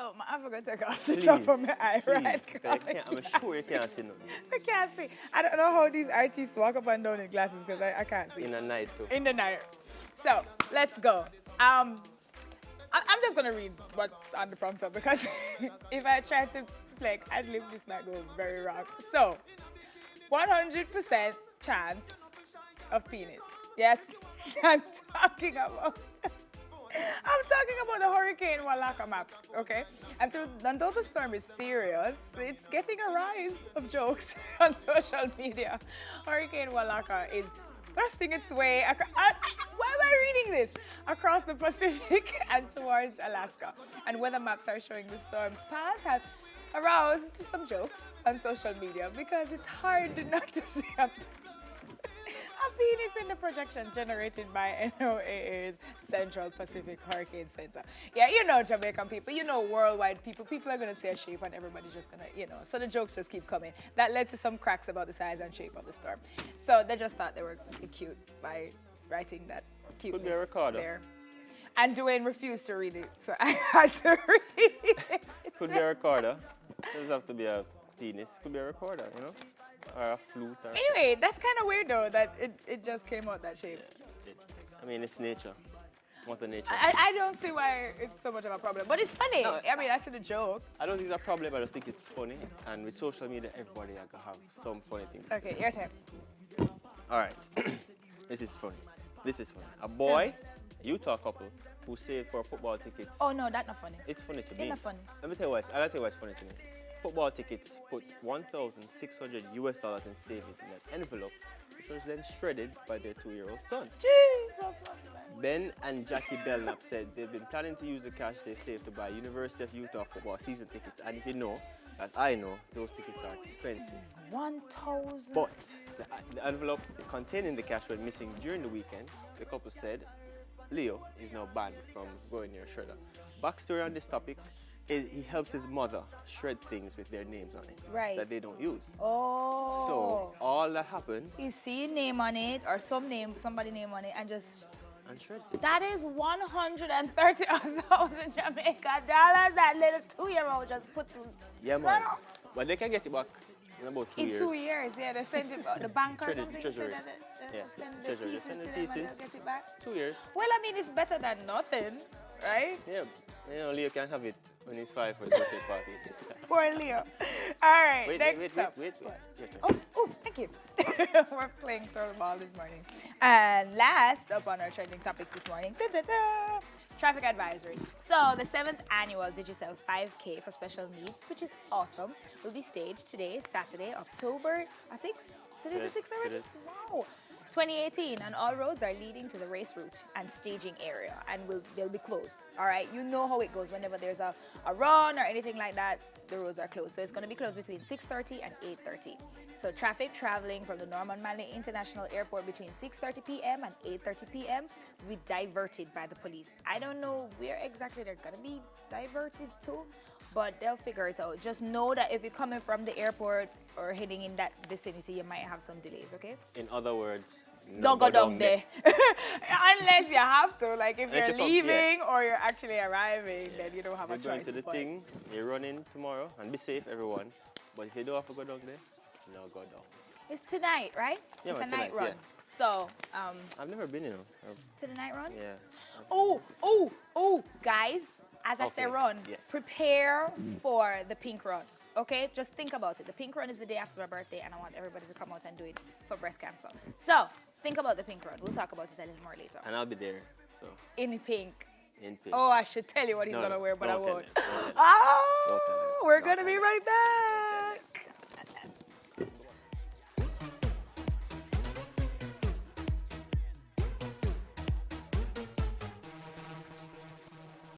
So, I forgot to take off the top of my eye, right? I'm sure you can't see nothing. I can't see. I don't know how these artists walk up and down in glasses because I can't see. In the night, too. In the night. So, let's go. I'm just going to read what's on the prompter because if I try to play ad-lib, this might go very wrong. So, 100% chance of penis. Yes, I'm talking about the Hurricane Walaka map, okay? And though the storm is serious, it's getting a rise of jokes on social media. Hurricane Walaka is thrusting its way, why am I reading this? Across the Pacific and towards Alaska. And weather maps are showing the storm's path has aroused some jokes on social media because it's hard not to see a penis in the projections generated by NOAA's Central Pacific Hurricane Center. Yeah, you know Jamaican people, you know worldwide people. People are going to see a shape and everybody's just going to, so the jokes just keep coming. That led to some cracks about the size and shape of the storm. So they just thought they were cute by writing that cuteness Could be a recorder. there. And Dwayne refused to read it, so I had to read it. Could be a recorder. Doesn't have to be a penis. Could be a recorder, or a flute. Or Anyway, that's kind of weird though that it just came out that shape. I mean, it's nature. Mother nature. I don't see why it's so much of a problem, but it's funny. No, I mean, I see the joke. I don't think it's a problem. I just think it's funny. And with social media, everybody gonna have some funny things. to Okay, say. your turn. All right. This is funny. A boy, a Utah couple, who saved for football tickets. Oh no, that's not funny. It's funny to It's me. not funny. Let me tell you why. I'll tell you why it's funny to me. Football tickets put $1,600 and saved it in an envelope, which was then shredded by their 2-year-old son. Jesus. Ben and Jackie Belknap said they've been planning to use the cash they saved to buy University of Utah football season tickets. And if you know, as I know, those tickets are expensive. 1,000. But the envelope containing the cash went missing during the weekend. The couple said Leo is now banned from going near shredder. Backstory on this topic is he helps his mother shred things with their names on it Right. that they don't use. Oh. So all that happened You see name on it or somebody name on it and just. and shreds it. That is 130,000 Jamaica dollars that little 2-year-old just put through. Yeah, man. But they can get it back in about 2 In years. 2 years, yeah, they send it the bank or something. Treasury. Said that they Yeah, send the treasury. They pieces send the to them and pieces. they'll get it back. 2 years. Well, I mean, it's better than nothing, right? Yeah. Leo can have it when he's 5 for his birthday party. Poor Leo. All right, Wait, next up. wait. Oh, thank you. We're playing throw the ball this morning. And last up on our trending topics this morning, traffic advisory. So the 7th annual Digicel 5K for special needs, which is awesome, will be staged today, Saturday, October 6th. Today's the 6th already? It is. Wow. 2018, and all roads are leading to the race route and staging area, and they'll be closed. All right, you know how it goes. Whenever there's a run or anything like that, the roads are closed. So it's going to be closed between 6:30 and 8:30. So traffic traveling from the Norman Manley International Airport between 6:30 p.m. and 8:30 p.m. will be diverted by the police. I don't know where exactly they're going to be diverted to, but they'll figure it out. Just know that if you're coming from the airport or heading in that vicinity, you might have some delays, okay? In other words, Don't go down there. Unless you have to, like if Unless you're you come- leaving or you're actually arriving, then you don't have You're a going choice. to the but- thing, you're running tomorrow, and be safe, everyone. But if you don't have to go down there, no, go down. It's tonight, right? Yeah, It's a man, night tonight, run. So, I've never been, to the night run? Yeah. Oh, guys, as I say Okay, run, yes. prepare for the pink run. Okay, just think about it. The pink run is the day after my birthday, and I want everybody to come out and do it for breast cancer. So, think about the pink run. We'll talk about it a little more later. And I'll be there, so, In pink. in pink. Oh, I should tell you what he's No, gonna wear, but I don't tell won't. him, don't tell him. Oh, Don't tell him. we're Don't gonna tell be him. right back.